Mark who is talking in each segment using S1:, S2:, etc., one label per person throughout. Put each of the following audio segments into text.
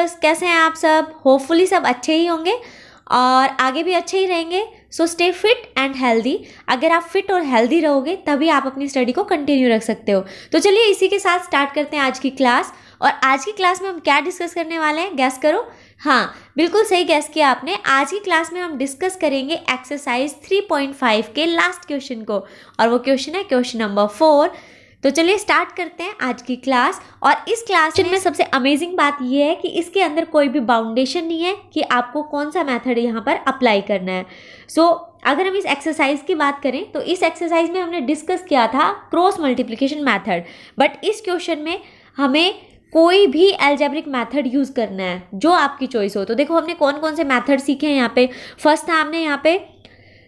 S1: Viewers, कैसे हैं आप सब? होपफुली सब अच्छे ही होंगे और आगे भी अच्छे ही रहेंगे। So stay fit and healthy. अगर आप फिट और हेल्दी रहोगे तभी आप अपनी स्टडी को कंटिन्यू रख सकते हो। तो चलिए इसी के साथ स्टार्ट करते हैं आज की क्लास। और आज की क्लास में हम क्या डिस्कस करने वाले हैं, गैस करो। हाँ, बिल्कुल सही गैस किया आपने। आज की क्लास में हम डिस्कस करेंगे एक्सरसाइज 3.5 के लास्ट क्वेश्चन को, और वो क्वेश्चन है क्वेश्चन नंबर 4। तो चलिए स्टार्ट करते हैं आज की क्लास। और इस क्लास में सबसे अमेजिंग बात यह है कि इसके अंदर कोई भी बाउंडेशन नहीं है कि आपको कौन सा मेथड यहाँ पर अप्लाई करना है। सो अगर हम इस एक्सरसाइज की बात करें तो इस एक्सरसाइज में हमने डिस्कस किया था क्रॉस मल्टीप्लिकेशन मेथड, बट इस क्वेश्चन में हमें कोई भी एल्जेब्रिक मेथड यूज़ करना है जो आपकी चॉइस हो। तो देखो हमने कौन कौन से मेथड सीखे हैं यहाँ पे। फर्स्ट था हमने यहाँ पे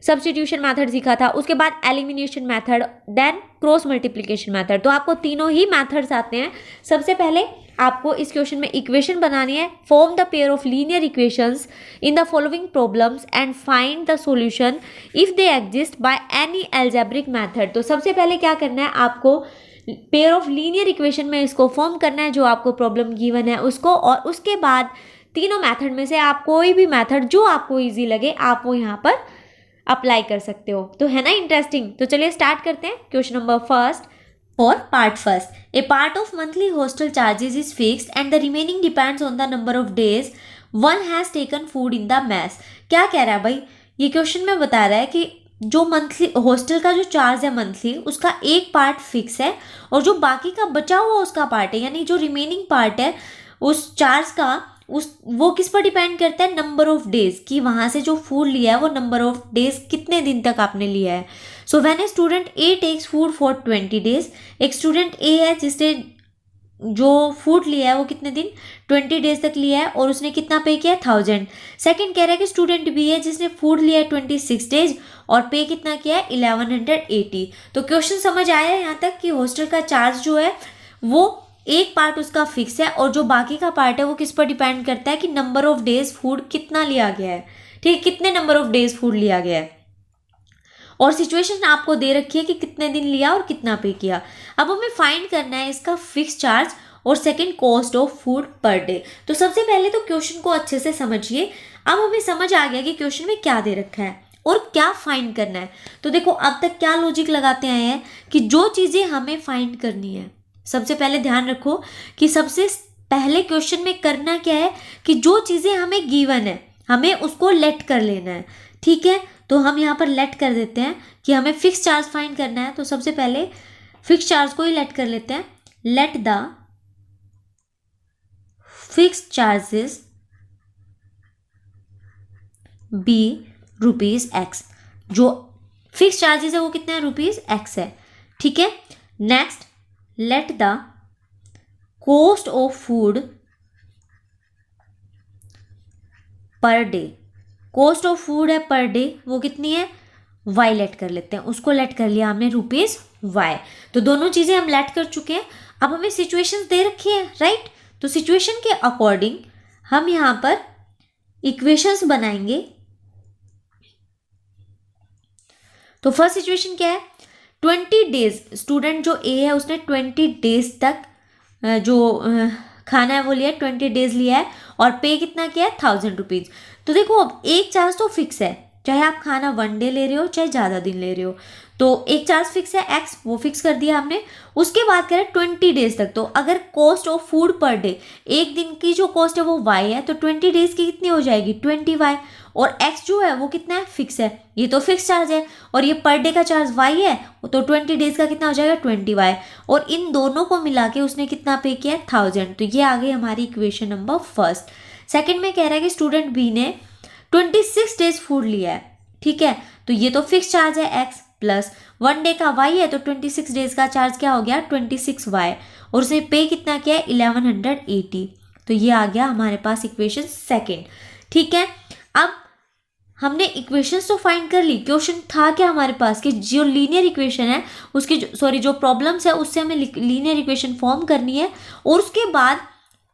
S1: सब्स्टिट्यूशन मेथड सीखा था, उसके बाद elimination method, then cross multiplication method. तो आपको तीनों ही मेथड्स आते हैं। सबसे पहले आपको इस क्वेश्चन में इक्वेशन बनानी है। Form the pair of linear equations in the following problems and find the solution if they exist by any algebraic method. तो सबसे पहले क्या करना है, आपको पेयर ऑफ लीनियर इक्वेशन में इसको फॉर्म करना है जो आपको प्रॉब्लम गिवन है उसको, और उसके बाद तीनों मेथड में से आप कोई भी मेथड जो आपको ईजी लगे आप वो यहाँ पर अप्लाई कर सकते हो। तो है ना इंटरेस्टिंग। तो चलिए स्टार्ट करते हैं क्वेश्चन नंबर फर्स्ट और part first. A part of monthly hostel charges is fixed and the remaining depends on the number of days one has taken food in the mess. क्या कह रहा है भाई, ये क्वेश्चन में बता रहा है कि जो मंथली हॉस्टल का जो चार्ज है मंथली, उसका एक पार्ट फिक्स है और जो बाकी का बचा हुआ उसका पार्ट है, यानी जो रिमेनिंग पार्ट है उस चार्ज का वो किस पर डिपेंड करता है, नंबर ऑफ डेज, कि वहाँ से जो फूड लिया है वो नंबर ऑफ डेज कितने दिन तक आपने लिया है। So when a student A takes food for 20 days, एक स्टूडेंट ए है जिसने जो फूड लिया है वो कितने दिन, 20 डेज तक लिया है, और उसने कितना पे किया, 1000। सेकंड कह रहा है कि स्टूडेंट बी है जिसने फूड लिया है 26 डेज और पे कितना किया है, 1180। तो क्वेश्चन समझ आया यहाँ तक कि हॉस्टल का चार्ज जो है वो एक पार्ट उसका फिक्स है और जो बाकी का पार्ट है वो किस पर डिपेंड करता है कि नंबर ऑफ डेज फूड कितना लिया गया है। ठीक, कितने नंबर ऑफ डेज फूड लिया गया है, और सिचुएशन आपको दे रखी है कि कितने दिन लिया और कितना पे किया। अब हमें फाइंड करना है इसका फिक्स चार्ज और second cost of food per day. तो सबसे पहले तो क्वेश्चन को अच्छे से समझिए। अब हमें समझ आ गया कि क्वेश्चन में क्या दे रखा है और क्या फाइंड करना है। तो देखो अब तक क्या लॉजिक लगाते आए हैं कि जो चीज़ें हमें फाइंड करनी है, सबसे पहले ध्यान रखो कि सबसे पहले क्वेश्चन में करना क्या है कि जो चीज़ें हमें गिवन है हमें उसको लेट कर लेना है। ठीक है, तो हम यहाँ पर लेट कर देते हैं कि हमें फिक्स चार्ज फाइंड करना है। तो सबसे पहले फिक्स चार्ज को ही लेट कर लेते हैं। Let the fix charges be ₹x। जो फिक्स चार्जेस है वो कितने हैं, ₹x है। ठीक है, next let the cost of food per day, cost of food है per day, वो कितनी है, y लेट कर लेते हैं। उसको लेट कर लिया हमने ₹y। तो दोनों चीज़ें हम लेट कर चुके हैं। अब हमें सिचुएशंस दे रखी है, राइट। तो सिचुएशन के अकॉर्डिंग हम यहाँ पर इक्वेशंस बनाएंगे। तो फर्स्ट सिचुएशन क्या है, 20 डेज, स्टूडेंट जो ए है उसने 20 डेज तक जो खाना है वो लिया है, 20 डेज लिया है और पे कितना किया है, ₹1000। तो देखो अब एक चार्ज तो फिक्स है, चाहे आप खाना 1 डे ले रहे हो चाहे ज़्यादा दिन ले रहे हो। तो एक चार्ज फिक्स है x, वो फिक्स कर दिया हमने। उसके बाद कह रहे 20 डेज तक। तो अगर cost of food per day, एक दिन की जो कॉस्ट है वो y है, तो 20 डेज की कितनी हो जाएगी, 20y। और x जो है वो कितना है, फिक्स है, ये तो फिक्स चार्ज है, और ये पर डे का चार्ज y है, तो 20 डेज का कितना हो जाएगा, 20y। और इन दोनों को मिला के उसने कितना पे किया है, 1000। तो ये आ गई हमारी इक्वेशन नंबर फर्स्ट। सेकंड में कह रहा है कि स्टूडेंट बी ने 26 डेज फूड लिया है। ठीक है, तो ये तो फिक्स चार्ज है x प्लस 1 डे का y है, तो 26 डेज का चार्ज क्या हो गया, 26y, और उसने पे कितना किया है, 1180। तो ये आ गया हमारे पास इक्वेशन सेकंड। ठीक है, अब हमने इक्वेशंस तो फाइंड कर ली। क्वेश्चन था क्या हमारे पास कि जो लीनियर इक्वेशन है उसकी जो प्रॉब्लम्स है उससे हमें लीनियर इक्वेशन फॉर्म करनी है और उसके बाद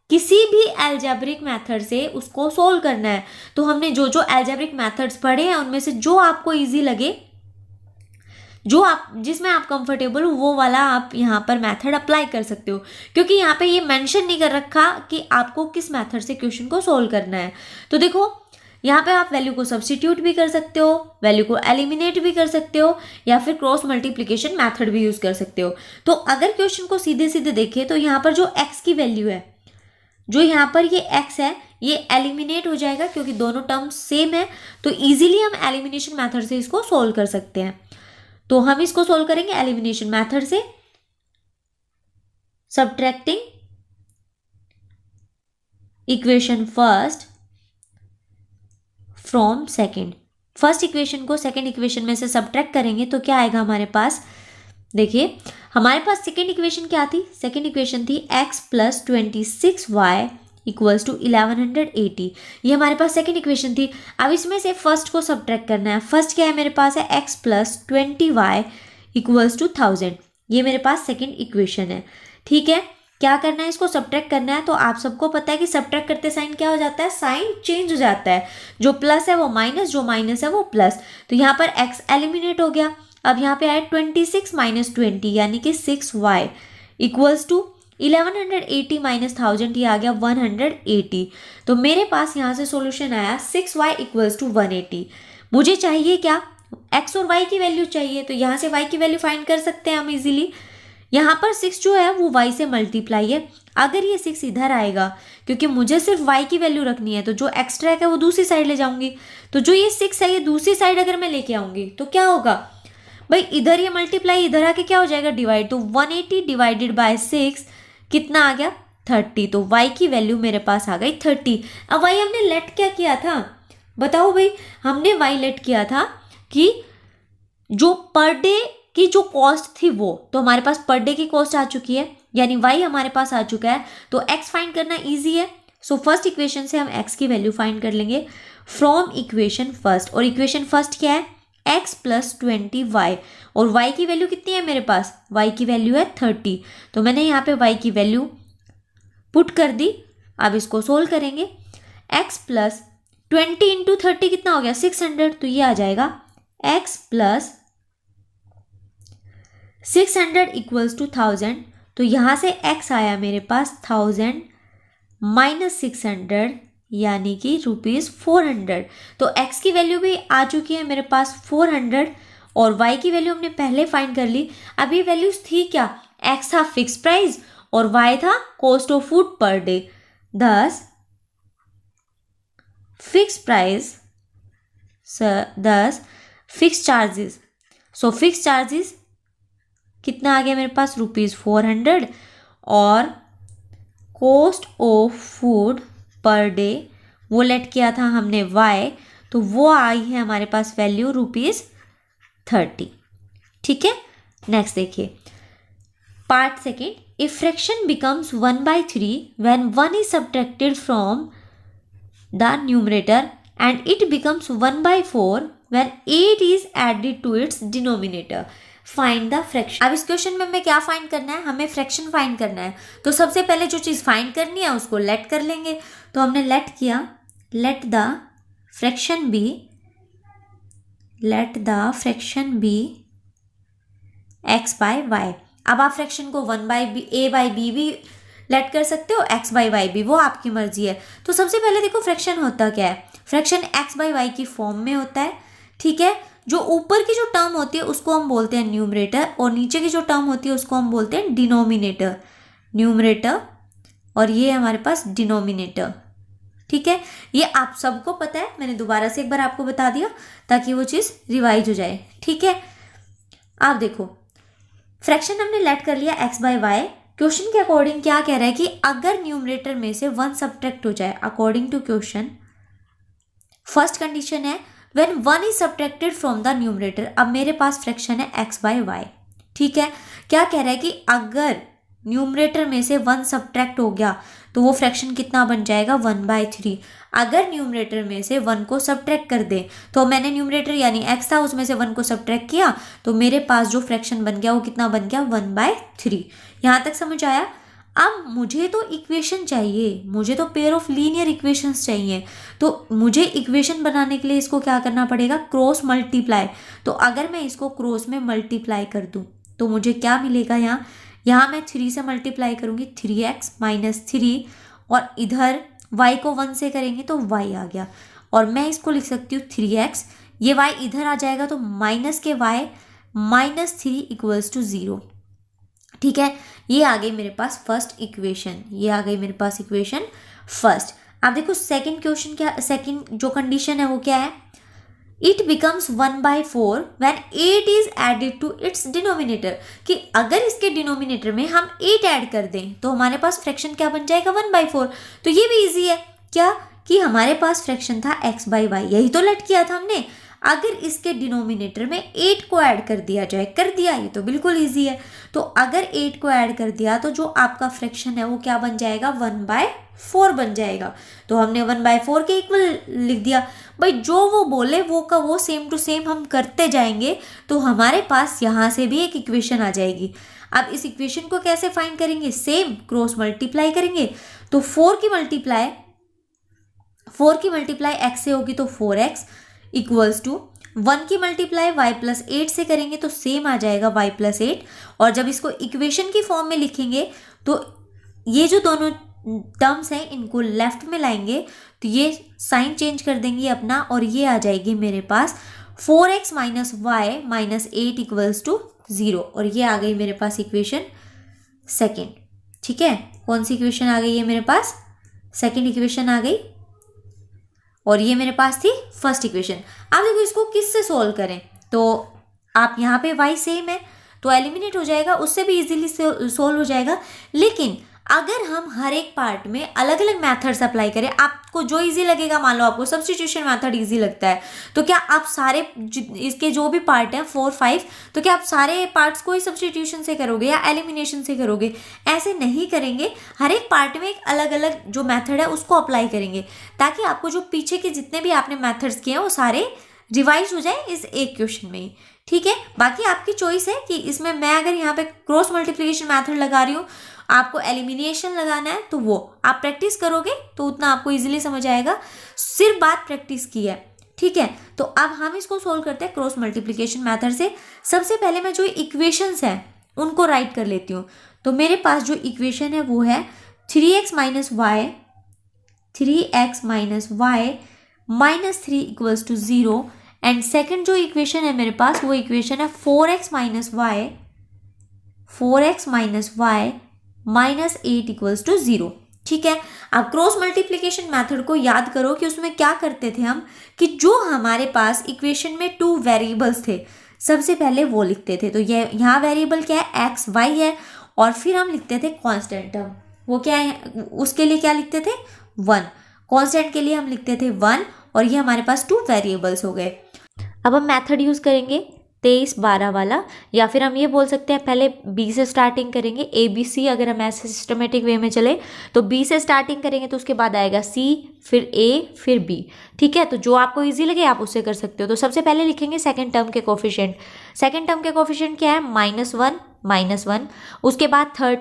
S1: किसी भी एल्जेब्रिक मेथड से उसको सोल्व करना है। तो हमने जो जो एल्जेब्रिक मेथड्स पढ़े हैं उनमें से जो आपको इजी लगे जो आप जिसमें आप कंफर्टेबल हो वो वाला आप यहाँ पर मेथड अप्लाई कर सकते हो, क्योंकि यहाँ पे ये मेंशन नहीं कर रखा कि आपको किस मेथड से क्वेश्चन को सोल्व करना है। तो देखो यहाँ पे आप वैल्यू को सब्स्टिट्यूट भी कर सकते हो, वैल्यू को एलिमिनेट भी कर सकते हो, या फिर क्रॉस मल्टीप्लिकेशन मेथड भी यूज़ कर सकते हो। तो अगर क्वेश्चन को सीधे सीधे देखें तो यहाँ पर जो एक्स की वैल्यू है, जो यहाँ पर ये एक्स है, ये एलिमिनेट हो जाएगा क्योंकि दोनों टर्म्स सेम है। तो इजीली हम एलिमिनेशन मेथड से इसको सोल्व कर सकते हैं। तो हम इसको सोल्व करेंगे एलिमिनेशन मेथड से, subtracting equation first from second. First equation को सेकेंड इक्वेशन में से सब्ट्रैक्ट करेंगे तो क्या आएगा हमारे पास, देखिए हमारे पास सेकेंड इक्वेशन क्या थी, सेकेंड इक्वेशन थी x plus 26y equals to 1180। ये हमारे पास सेकेंड इक्वेशन थी। अब इसमें से फर्स्ट को सब्ट्रैक्ट करना है। फर्स्ट क्या है मेरे पास है x plus 20y equals to 1000। ये मेरे पास सेकेंड इक्वेशन है। ठीक है, क्या करना है, इसको सब्ट्रैक्ट करना है। तो आप सबको पता है कि सब्ट्रैक्ट करते साइन क्या हो जाता है, साइन चेंज हो जाता है। जो प्लस है वो माइनस, जो माइनस है वो प्लस। तो यहाँ पर x एलिमिनेट हो गया। अब यहाँ पे आए 26 माइनस 20 यानी कि 6y इक्वल्स टू 1180 माइनस 1000, ये आ गया 180। तो मेरे पास यहाँ से सॉल्यूशन आया 6y इक्वल्स टू 180। मुझे चाहिए क्या, x और y की वैल्यू चाहिए। तो यहाँ से y की वैल्यू फाइंड कर सकते हैं हम इजीली। यहाँ पर 6 जो है वो y से मल्टीप्लाई है। अगर ये 6 इधर आएगा, क्योंकि मुझे सिर्फ y की वैल्यू रखनी है, तो जो एक्स्ट्रा है वो दूसरी साइड ले जाऊंगी। तो जो ये 6 है ये दूसरी साइड अगर मैं लेके आऊंगी तो क्या होगा भाई, इधर ये मल्टीप्लाई, इधर आके क्या हो जाएगा, डिवाइड। तो 180 डिवाइडेड बाय 6 कितना आ गया, 30। तो y की वैल्यू मेरे पास आ गई 30। अब y हमने लेट क्या किया था, बताओ भाई, हमने y लेट किया था कि जो पर डे की जो कॉस्ट थी वो, तो हमारे पास पर डे की कॉस्ट आ चुकी है, यानी y हमारे पास आ चुका है। तो x फाइंड करना इजी है। सो फर्स्ट इक्वेशन से हम x की वैल्यू फाइंड कर लेंगे फ्रॉम इक्वेशन फर्स्ट। और इक्वेशन फर्स्ट क्या है, x प्लस 20y, और y की वैल्यू कितनी है मेरे पास, y की वैल्यू है 30। तो मैंने यहाँ पे y की वैल्यू पुट कर दी। अब इसको सोल्व करेंगे। x प्लस 20 इंटू 30 कितना हो गया, 600। तो ये आ जाएगा x प्लस 600 इक्वल्स टू 1000। तो यहाँ से x आया मेरे पास 1000 माइनस 600 यानी कि ₹400। तो x की वैल्यू भी आ चुकी है मेरे पास 400, और y की वैल्यू हमने पहले फाइंड कर ली। अब ये वैल्यूज थी क्या, x था फिक्स प्राइस और y था cost of food per day. दस फिक्स प्राइस दस fix charges. So fix charges कितना आ गया मेरे पास, ₹400, और cost of food per day वो लेट किया था हमने y, तो वो आई है हमारे पास वैल्यू ₹30। ठीक है, नेक्स्ट देखिए part second. If fraction becomes 1/3 when 1 is subtracted from the numerator and it becomes 1/4 when 8 is added to its denominator. Find the fraction. अब इस क्वेश्चन में हमें क्या फाइंड करना है, हमें फ्रैक्शन फाइंड करना है। तो सबसे पहले जो चीज़ फाइंड करनी है उसको लेट कर लेंगे। तो हमने लेट किया, let the fraction be x by y। अब आप फ्रैक्शन को 1/a/b भी लेट कर सकते हो, x/y भी, वो आपकी मर्जी है। तो सबसे पहले देखो फ्रैक्शन होता क्या है, फ्रैक्शन x/y की फॉर्म में होता है। ठीक है, जो ऊपर की जो टर्म होती है उसको हम बोलते हैं न्यूमरेटर, और नीचे की जो टर्म होती है उसको हम बोलते हैं डिनोमिनेटर। न्यूमरेटर और ये हमारे पास डिनोमिनेटर। ठीक है, ये आप सबको पता है, मैंने दोबारा से एक बार आपको बता दिया ताकि वो चीज़ रिवाइज हो जाए। ठीक है, आप देखो फ्रैक्शन हमने लेट कर लिया x/y। क्वेश्चन के अकॉर्डिंग क्या कह रहा है कि अगर न्यूमरेटर में से 1 सब्ट्रैक्ट हो जाए, according to question first condition है when 1 is subtracted from the numerator. अब मेरे पास फ्रैक्शन है x/y। ठीक है, क्या कह रहा है कि अगर न्यूमरेटर में से 1 सब्ट्रैक्ट हो गया तो वो फ्रैक्शन कितना बन जाएगा, 1/3। अगर न्यूमरेटर में से 1 को सब्ट्रैक्ट कर दे, तो मैंने न्यूमरेटर यानी x था उसमें से 1 को सब्ट्रैक्ट किया, तो मेरे पास जो फ्रैक्शन बन गया वो कितना बन गया, 1/3। यहाँ तक समझ आया। अब मुझे तो इक्वेशन चाहिए, मुझे तो पेयर ऑफ लीनियर इक्वेशंस चाहिए, तो मुझे इक्वेशन बनाने के लिए इसको क्या करना पड़ेगा, क्रॉस मल्टीप्लाई। तो अगर मैं इसको क्रॉस में मल्टीप्लाई कर दूँ तो मुझे क्या मिलेगा, यहाँ मैं 3 से मल्टीप्लाई करूँगी, 3x माइनस 3, और इधर y को 1 से करेंगे तो y आ गया, और मैं इसको लिख सकती हूँ 3x, ये y इधर आ जाएगा तो माइनस के y माइनस 3 इक्वल्स टू 0। ठीक है, ये आ गई मेरे पास फर्स्ट इक्वेशन, ये आ गई मेरे पास इक्वेशन फर्स्ट। अब देखो सेकंड क्वेश्चन क्या, सेकंड जो कंडीशन है वो क्या है, it becomes 1/4 when 8 is added to its denominator, कि अगर इसके डिनोमिनेटर में हम 8 ऐड कर दें तो हमारे पास फ्रैक्शन क्या बन जाएगा, 1/4। तो ये भी इजी है, क्या कि हमारे पास फ्रैक्शन था x/y, यही तो लट किया था हमने। अगर इसके डिनोमिनेटर में 8 को ऐड कर दिया जाए, कर दिया, ये तो बिल्कुल इजी है। तो अगर 8 को ऐड कर दिया तो जो आपका फ्रैक्शन है वो क्या बन जाएगा, 1/4 बन जाएगा। तो हमने 1/4 के इक्वल लिख दिया। भाई जो वो बोले वो का वो सेम टू सेम हम करते जाएंगे तो हमारे पास यहाँ से भी एक इक्वेशन आ जाएगी। अब इस इक्वेशन को कैसे फाइंड करेंगे, सेम क्रॉस मल्टीप्लाई करेंगे। तो 4 की मल्टीप्लाई x से होगी तो 4x इक्वल्स टू 1 की मल्टीप्लाई y प्लस 8 से करेंगे तो सेम आ जाएगा y प्लस 8। और जब इसको इक्वेशन की फॉर्म में लिखेंगे तो ये जो दोनों टर्म्स हैं इनको लेफ्ट में लाएंगे तो ये साइन चेंज कर देंगे अपना, और ये आ जाएगी मेरे पास 4x minus Y minus 8 equals to 0। और ये आ गई मेरे पास इक्वेशन सेकेंड। ठीक है, कौन सी इक्वेशन आ गई है मेरे पास, सेकेंड इक्वेशन आ गई, और ये मेरे पास थी फर्स्ट इक्वेशन। अब देखो इसको किससे सोल्व करें, तो आप यहाँ पे y सेम है तो एलिमिनेट हो जाएगा, उससे भी इजीली सोल्व हो जाएगा। लेकिन अगर हम हर एक पार्ट में अलग अलग मेथड्स अप्लाई करें, आपको जो इजी लगेगा, मान लो आपको सब्स्टिट्यूशन मेथड इजी लगता है तो क्या आप सारे इसके जो भी पार्ट हैं 4, 5, तो क्या आप सारे पार्ट्स को ही सब्स्टिट्यूशन से करोगे या एलिमिनेशन से करोगे, ऐसे नहीं करेंगे। हर एक पार्ट में एक अलग अलग जो मेथड है उसको अप्लाई करेंगे ताकि आपको जो पीछे के जितने भी आपने मेथड्स किए हैं वो सारे रिवाइज हो जाए इस एक क्वेश्चन में ही। ठीक है, बाकी आपकी चॉइस है कि इसमें मैं अगर यहाँ पे क्रॉस मल्टीप्लिकेशन मेथड लगा रही हूँ, आपको एलिमिनेशन लगाना है, तो वो आप प्रैक्टिस करोगे तो उतना आपको इजीली समझ आएगा, सिर्फ बात प्रैक्टिस की है। ठीक है, तो अब हम इसको सोल्व करते हैं क्रॉस मल्टीप्लिकेशन मेथड से। सबसे पहले मैं जो इक्वेशंस हैं उनको राइट कर लेती हूँ। तो मेरे पास जो इक्वेशन है वो है 3x minus Y minus 3 equals to 0। And second जो इक्वेशन है मेरे पास वो इक्वेशन है 4x minus Y minus 8 equals to 0। ठीक है, अब क्रॉस मल्टीप्लिकेशन मेथड को याद करो कि उसमें क्या करते थे हम, कि जो हमारे पास इक्वेशन में 2 वेरिएबल्स थे सबसे पहले वो लिखते थे। तो ये यहाँ वेरिएबल क्या है, x y है, और फिर हम लिखते थे कांस्टेंट टर्म, वो क्या है, उसके लिए क्या लिखते थे, 1। कांस्टेंट के लिए हम लिखते थे 1, और ये हमारे पास 2 वेरिएबल्स हो गए। अब हम मेथड यूज़ करेंगे 23-12 वाला, या फिर हम ये बोल सकते हैं पहले B से स्टार्टिंग करेंगे, ABC। अगर हम ऐसे सिस्टमेटिक वे में चले तो B से स्टार्टिंग करेंगे तो उसके बाद आएगा C, फिर A, फिर B। ठीक है, तो जो आपको इजी लगे आप उससे कर सकते हो। तो सबसे पहले लिखेंगे सेकंड टर्म के कोफिशिएंट। सेकंड टर्म के कोफिशिएंट क्या है, -1। उसके बाद थर्ड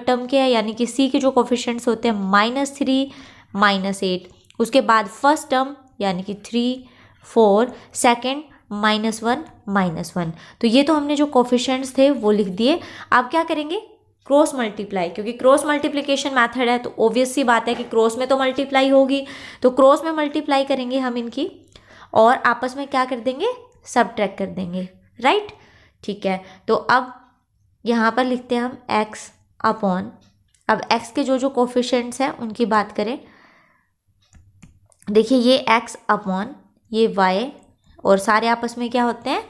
S1: टर्म के है यानी कि C के जो कोफिशिएंट्स होते हैं -3, -8। उसके बाद फर्स्ट टर्म यानी कि 3, 4, सेकेंड -1। तो ये तो हमने जो कोफिशिएंट्स थे वो लिख दिए। अब क्या करेंगे, क्रॉस मल्टीप्लाई, क्योंकि क्रॉस मल्टीप्लिकेशन मेथड है तो ऑब्वियस सी बात है कि क्रॉस में तो मल्टीप्लाई होगी, तो क्रॉस में मल्टीप्लाई करेंगे हम इनकी, और आपस में क्या कर देंगे, सबट्रैक्ट कर देंगे, राइट। ठीक है, तो अब यहाँ पर लिखते हैं हम x अपॉन, अब x के जो कोफिशिएंट्स हैं उनकी बात करें, देखिए ये x अपॉन ये y, और सारे आपस में क्या होते हैं,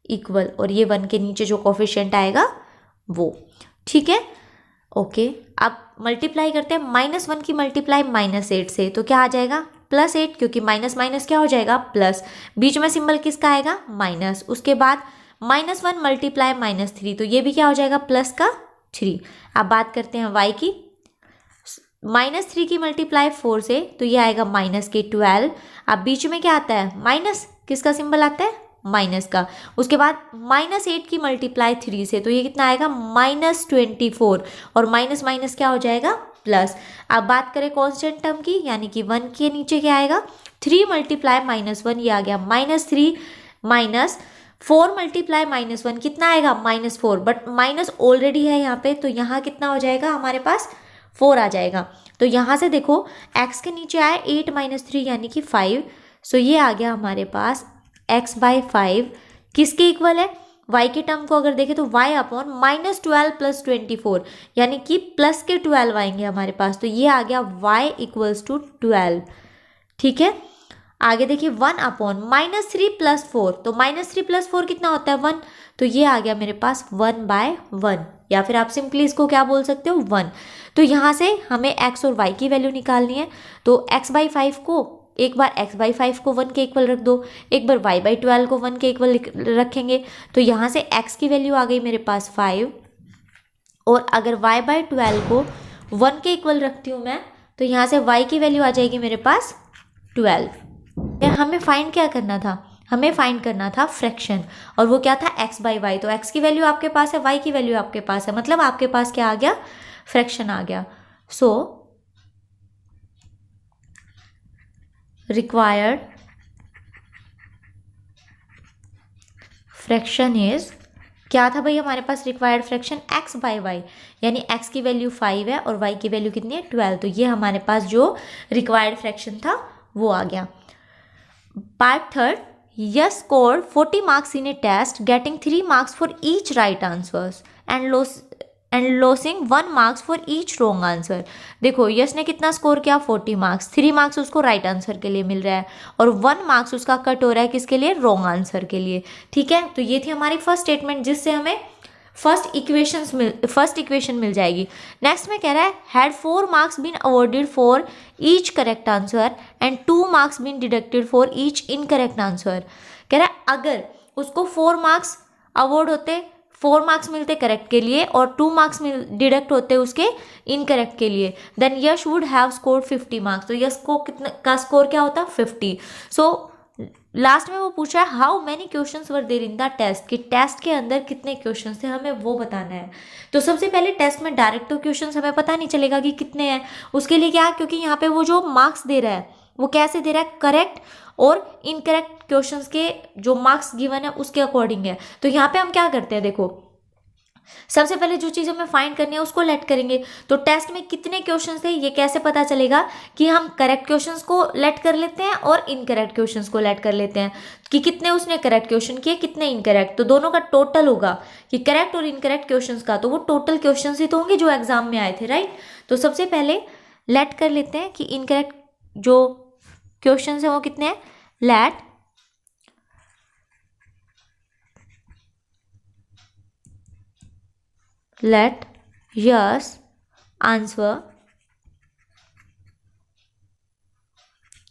S1: इक्वल, और ये 1 के नीचे जो कोफिशिएंट आएगा वो। ठीक है, ओके। अब मल्टीप्लाई करते हैं, -1 की मल्टीप्लाई -8 से, तो क्या आ जाएगा, +8, क्योंकि माइनस माइनस क्या हो जाएगा, प्लस, बीच में सिंबल किसका आएगा, माइनस। उसके बाद -1 मल्टीप्लाई -3, तो ये भी क्या हो जाएगा, प्लस का 3। अब बात करते हैं y की, -3 की मल्टीप्लाई 4 से, तो ये आएगा -12। अब बीच में क्या आता है, माइनस, किसका सिंबल आता है, माइनस का, उसके बाद -8 की मल्टीप्लाई 3 से, तो ये कितना आएगा -24, और माइनस माइनस क्या हो जाएगा प्लस। अब बात करें कांस्टेंट टर्म की, यानी कि 1 के नीचे क्या आएगा 3 मल्टीप्लाई -1, ये आ गया -3 माइनस 4 मल्टीप्लाई -1 कितना आएगा -4, बट माइनस ऑलरेडी है यहाँ पे, तो यहाँ कितना हो जाएगा हमारे पास 4 आ जाएगा। तो यहाँ से देखो x के नीचे आए 8 - 3 यानी कि 5, सो ये आ गया हमारे पास x/5 किसके इक्वल है, y के टर्म को अगर देखें तो y अपॉन -12 + 24 यानी कि प्लस के 12 आएंगे हमारे पास, तो ये आ गया y = 12। ठीक है, आगे देखिए 1 अपॉन -3 + 4, तो -3 + 4 कितना होता है 1, तो ये आ गया मेरे पास 1/1, या फिर आप सिंपली इसको क्या बोल सकते हो 1। तो यहाँ से हमें x और y की वैल्यू निकालनी है, तो x/5 को एक बार x/5 को 1 के इक्वल रख दो, एक बार y/12 को 1 के इक्वल रखेंगे, तो यहाँ से x की वैल्यू आ गई मेरे पास 5, और अगर y/12 को 1 के इक्वल रखती हूँ मैं, तो यहाँ से y की वैल्यू आ जाएगी मेरे पास 12। हमें फाइंड क्या करना था, हमें फाइंड करना था फ्रैक्शन, और वो क्या था x/y, तो x की वैल्यू आपके पास है, y की वैल्यू आपके पास है, मतलब आपके पास क्या आ गया फ्रैक्शन आ गया। सो रिक्वायर्ड फ्रैक्शन इज, क्या था भाई हमारे पास रिक्वायर्ड फ्रैक्शन x/y, यानी x की वैल्यू 5 है और y की वैल्यू कितनी है 12, तो ये हमारे पास जो रिक्वायर्ड फ्रैक्शन था वो आ गया। Part 3, Yes scored 40 marks in a test, getting 3 marks for each right answers and losing 1 marks for each wrong answer। देखो यश ने कितना स्कोर किया 40 मार्क्स, 3 मार्क्स उसको राइट आंसर के लिए मिल रहा है और 1 मार्क्स उसका कट हो रहा है किसके लिए, रॉन्ग आंसर के लिए। ठीक है, तो ये थी हमारी फर्स्ट स्टेटमेंट जिससे हमें फर्स्ट इक्वेशन मिल जाएगी। नेक्स्ट में कह रहा है had 4 marks been awarded for each correct answer and 2 marks been deducted for each incorrect answer. कह रहा है अगर उसको 4 मार्क्स अवॉर्ड होते, 4 मार्क्स मिलते करेक्ट के लिए और 2 मार्क्स डिडक्ट होते उसके इनकरेक्ट के लिए, then Yash would have scored 50 marks. तो यश को कितना का स्कोर क्या होता 50। सो लास्ट में वो पूछा है how many questions were there in the test, कि टेस्ट के अंदर कितने क्वेश्चंस थे हमें वो बताना है। तो सबसे पहले टेस्ट में डायरेक्ट तो क्वेश्चंस हमें पता नहीं चलेगा कि कितने हैं, उसके लिए क्या, क्योंकि यहाँ पे वो जो मार्क्स दे रहा है वो कैसे दे रहा है, करेक्ट और इनकरेक्ट क्वेश्चंस के जो मार्क्स गिवन है उसके अकॉर्डिंग है। तो यहाँ पे हम क्या करते हैं, देखो सबसे पहले जो चीज़ हमें फाइंड करनी है उसको लेट करेंगे। तो टेस्ट में कितने क्वेश्चंस थे ये कैसे पता चलेगा, कि हम करेक्ट क्वेश्चंस को लेट कर लेते हैं और इनकरेक्ट क्वेश्चंस को लेट कर लेते हैं, कि कितने उसने करेक्ट क्वेश्चन किए कितने इनकरेक्ट, तो दोनों का टोटल होगा कि करेक्ट और इनकरेक्ट क्वेश्चंस का, तो वो टोटल क्वेश्चंस ही तो होंगे जो एग्जाम में आए थे, राइट। तो सबसे पहले लेट कर लेते हैं कि इनकरेक्ट जो क्वेश्चंस हैं वो कितने हैं, let yes answer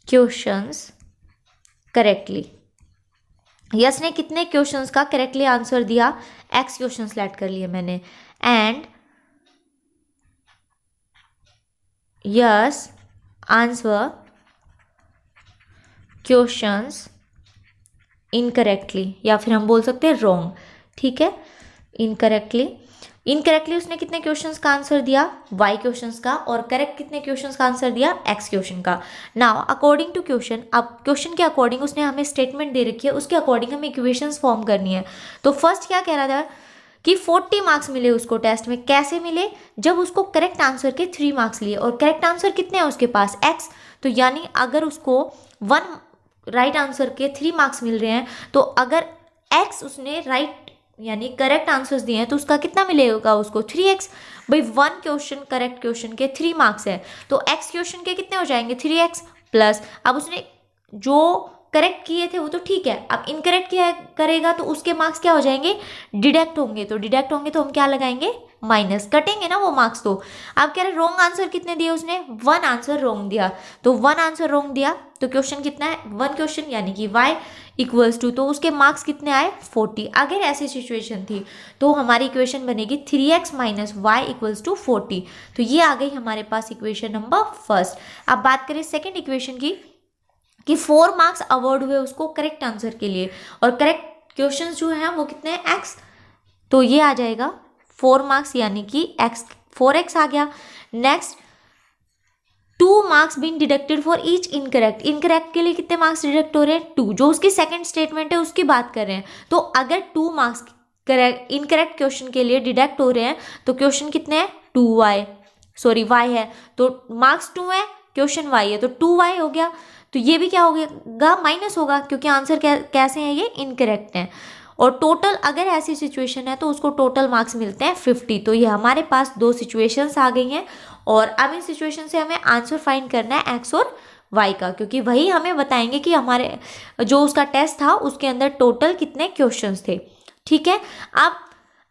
S1: questions correctly। Yes ने कितने क्वेश्चंस का करेक्टली आंसर दिया, x क्वेश्चंस लेट कर लिए मैंने, and yes answer questions incorrectly, या फिर हम बोल सकते हैं रॉन्ग। ठीक है, इनकरेक्टली उसने कितने क्वेश्चंस का आंसर दिया, y क्वेश्चंस का, और करेक्ट कितने क्वेश्चंस का आंसर दिया, x क्वेश्चन का। नाउ अकॉर्डिंग टू क्वेश्चन, अब क्वेश्चन के अकॉर्डिंग उसने हमें स्टेटमेंट दे रखी है, उसके अकॉर्डिंग हमें इक्वेशंस फॉर्म करनी है। तो फर्स्ट क्या कह रहा था कि 40 मार्क्स मिले उसको टेस्ट में, कैसे मिले, जब उसको करेक्ट आंसर के 3 मार्क्स लिए, और करेक्ट आंसर कितने हैं उसके पास x, तो यानी अगर उसको 1 राइट आंसर के 3 मार्क्स मिल रहे हैं, तो अगर x उसने राइट यानी करेक्ट आंसर्स दिए हैं तो उसका कितना मिलेगा उसको 3x। भाई 1 क्वेश्चन करेक्ट क्वेश्चन के 3 मार्क्स है, तो x क्वेश्चन के कितने हो जाएंगे 3x प्लस, अब उसने जो करेक्ट किए थे वो तो ठीक है, अब इनकरेक्ट किया करेगा तो उसके मार्क्स क्या हो जाएंगे, डिडक्ट होंगे। तो डिडक्ट होंगे तो हम क्या लगाएंगे, माइनस, कटेंगे ना वो मार्क्स। तो अब कह रहे रॉन्ग आंसर कितने दिए उसने, 1 आंसर रॉन्ग दिया, तो 1 आंसर रॉन्ग दिया तो क्वेश्चन कितना है 1 क्वेश्चन, यानी कि y = तो उसके मार्क्स कितने आए 40। अगर ऐसी सिचुएशन थी तो हमारी इक्वेशन बनेगी 3x - y = 40। तो ये आ गई हमारे पास इक्वेशन नंबर फर्स्ट। अब बात करें सेकेंड इक्वेशन की, कि 4 मार्क्स अवार्ड हुए उसको करेक्ट आंसर के लिए, और करेक्ट क्वेश्चंस जो हैं वो कितने हैं, x, तो ये आ जाएगा 4 मार्क्स यानी कि x 4x आ गया। Next 2 marks being deducted for each incorrect, incorrect के लिए कितने मार्क्स डिडक्ट हो रहे हैं, 2, जो उसकी सेकंड स्टेटमेंट है उसकी बात कर रहे हैं। तो अगर 2 मार्क्स करेक्ट इनकरेक्ट क्वेश्चन के लिए डिडक्ट हो रहे हैं तो क्वेश्चन कितने हैं, 2y, सॉरी y है, तो मार्क्स 2 है, क्वेश्चन y है, तो 2y हो गया। तो ये भी क्या हो गया, माइनस होगा, क्योंकि आंसर कैसे हैं, ये इनकरेक्ट हैं। और टोटल अगर ऐसी सिचुएशन है तो उसको टोटल मार्क्स मिलते हैं 50। तो ये हमारे पास 2 सिचुएशंस आ गई हैं, और अब इन सिचुएशन से हमें आंसर फाइंड करना है एक्स और वाई का, क्योंकि वही हमें बताएंगे कि हमारे जो उसका टेस्ट था उसके अंदर टोटल कितने क्वेश्चंस थे। ठीक है, अब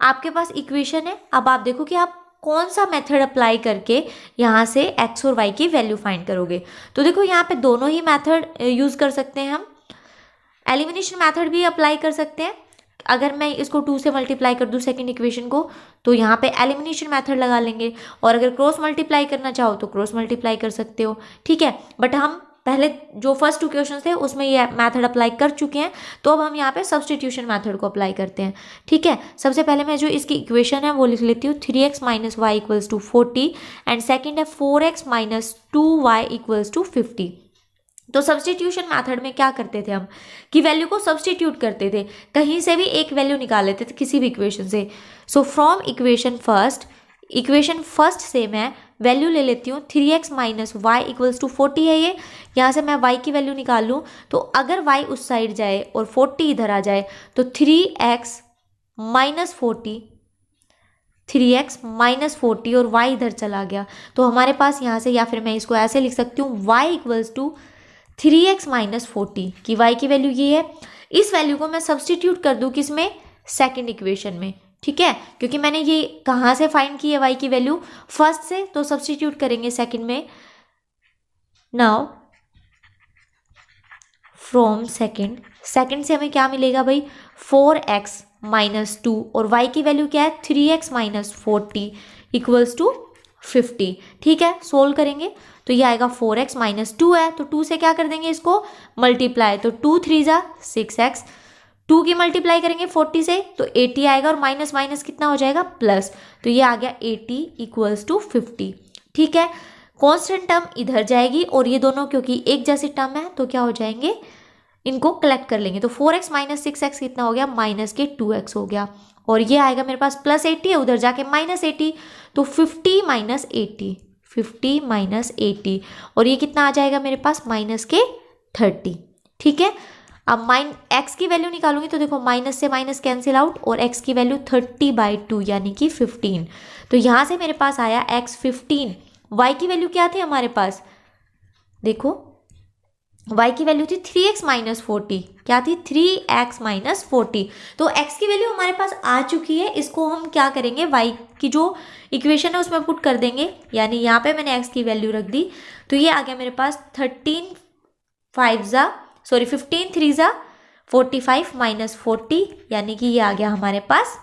S1: आपके पास इक्वेशन है, अब आप देखो कि आप कौन सा मेथड अप्लाई करके यहाँ से एक्स और वाई की वैल्यू फाइंड करोगे। तो देखो यहाँ पे दोनों ही मेथड यूज़ कर सकते हैं हम। एलिमिनेशन मेथड भी अप्लाई कर सकते हैं, अगर मैं इसको 2 से मल्टीप्लाई कर दूँ सेकंड इक्वेशन को, तो यहाँ पे एलिमिनेशन मेथड लगा लेंगे, और अगर क्रॉस मल्टीप्लाई करना चाहो तो क्रॉस मल्टीप्लाई कर सकते हो। ठीक है, बट हम पहले जो फर्स्ट 2 क्वेश्चन थे उसमें ये मेथड अप्लाई कर चुके हैं, तो अब हम यहाँ पे सब्सटीट्यूशन मेथड को अप्लाई करते हैं। ठीक है, सबसे पहले मैं जो इसकी इक्वेशन है वो लिख लेती हूँ, 3x minus Y equals to 40, and second है 4x minus 2y equals to 50। तो सब्सटीट्यूशन मेथड में क्या करते थे हम, कि वैल्यू को सब्सटीट्यूट करते थे, कहीं से भी एक वैल्यू निकाल लेते थे किसी भी इक्वेशन से। सो फ्रॉम इक्वेशन फर्स्ट से मैं वैल्यू ले लेती हूँ, 3x minus Y equals to 40 है ये, यहाँ से मैं y की वैल्यू निकाल लूँ, तो अगर y उस साइड जाए और 40 इधर आ जाए तो 3x माइनस 40 और y इधर चला गया, तो हमारे पास यहाँ से, या फिर मैं इसको ऐसे लिख सकती हूँ, y equals to 3x minus 40 की y की वैल्यू ये है। इस वैल्यू को मैं सब्सटीट्यूट कर दूँ किसमें, सेकंड इक्वेशन में। ठीक है, क्योंकि मैंने ये कहाँ से फाइंड की है y की वैल्यू, फर्स्ट से, तो सब्सटीट्यूट करेंगे सेकंड में। नाउ फ्रॉम सेकंड से हमें क्या मिलेगा भाई, 4x माइनस 2, और y की वैल्यू क्या है, 3x माइनस 40 इक्वल्स टू 50। ठीक है, सोल्व करेंगे तो ये आएगा 4x माइनस 2 है, तो 2 से क्या कर देंगे इसको मल्टीप्लाई, तो 2 3 जा 6x, 2 की मल्टीप्लाई करेंगे 40 से तो 80 आएगा, और माइनस माइनस कितना हो जाएगा, प्लस, तो ये आ गया 80 इक्वल्स टू 50। ठीक है, कॉन्स्टेंट टर्म इधर जाएगी, और ये दोनों क्योंकि एक जैसे टर्म है तो क्या हो जाएंगे, इनको कलेक्ट कर लेंगे, तो 4x माइनस 6x कितना हो गया, माइनस के 2x हो गया, और ये आएगा मेरे पास प्लस 80 है, उधर जाके माइनस 80, तो 50 माइनस 80, और ये कितना आ जाएगा मेरे पास, माइनस के 30। ठीक है, अब x की वैल्यू निकालूंगी तो देखो माइनस से माइनस कैंसिल आउट, और x की वैल्यू 30/2 यानी कि 15, तो यहाँ से मेरे पास आया x 15। y की वैल्यू क्या थी हमारे पास, देखो y की वैल्यू थी 3x माइनस 40, क्या थी 3x माइनस 40, तो x की वैल्यू हमारे पास आ चुकी है, इसको हम क्या करेंगे, y की जो इक्वेशन है उसमें पुट कर देंगे, यानी यहाँ पे मैंने x की वैल्यू रख दी, तो ये आ गया मेरे पास 15 3 जा 45 माइनस 40, यानी कि ये आ गया हमारे पास